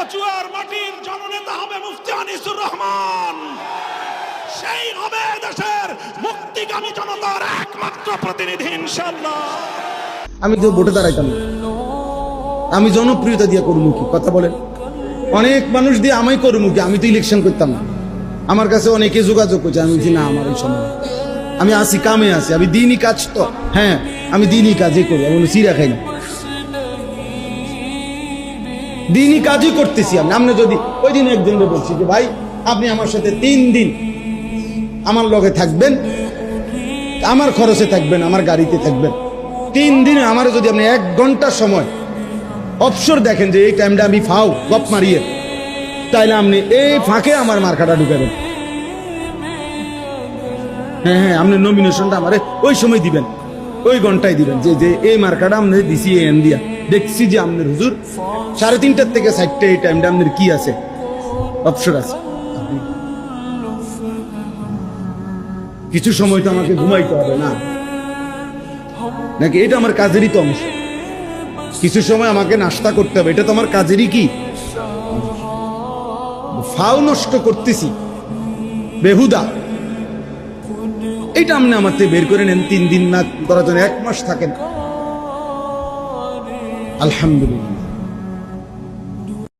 কচুয়ার মাটির জননেতা হবে মুফতি আনিসুর রহমান। সেই হবে দেশের মুক্তিকামী জনতার একমাত্র প্রতিনিধি ইনশাআল্লাহ। আমি তো ভোটে দাঁড়াইতাম না, আমি জনপ্রিয়তা দিয়ে করবো কি? কথা বলেন। অনেক মানুষ দিয়ে আমি করবো কি? আমি তো ইলেকশন করতাম না। আমার কাছে অনেকে যোগাযোগ করছে, আমি বলছি না, আমার এই সময় আমি আসি, কামে আসি, আমি দিনই কাজ, তো হ্যাঁ আমি দিনই কাজই করি, আমি চিরা খাই না, দিনই কাজই করতেছি আমি। আপনি যদি ওই দিন একজনকে বলছি যে ভাই আপনি আমার সাথে 3 দিন আমার লগে থাকবেন, আমার খরচে থাকবেন, আমার গাড়িতে থাকবেন, 3 দিনে আমার যদি আপনি 1 ঘন্টা সময় অবসর দেখেন যে এই টাইমটা আমি ফাও গপ মারিয়ে, তাইলে আপনি এই ফাঁকে আমার মার্কাটা ঢুকাবেন। হ্যাঁ হ্যাঁ, আপনি নমিনেশনটা আমার ওই সময় দিবেন, ওই ঘন্টায় দিবেন, যে যে এই মার্কাটা আপনি দিছি এন দিয়া দেখছি যে আপনার হুজুর 3:30 থেকে 4টা এই টাইমটা আপনার কি আছে, অবসর আছে। কিছু সময় তো আমাকে ঘুমাইতে হবে না নাকি? এটা আমার কাজেরই তো অংশ। কিছু সময় আমাকে নাস্তা করতে হবে, এটা তো আমার কাজেরই কি ফাও নষ্ট করতেছি বেহুদা। এটা আপনি আমার থেকে বের করে নেন, 3 দিন না করার জন্য 1 মাস থাকেন, আলহামদুলিল্লাহ।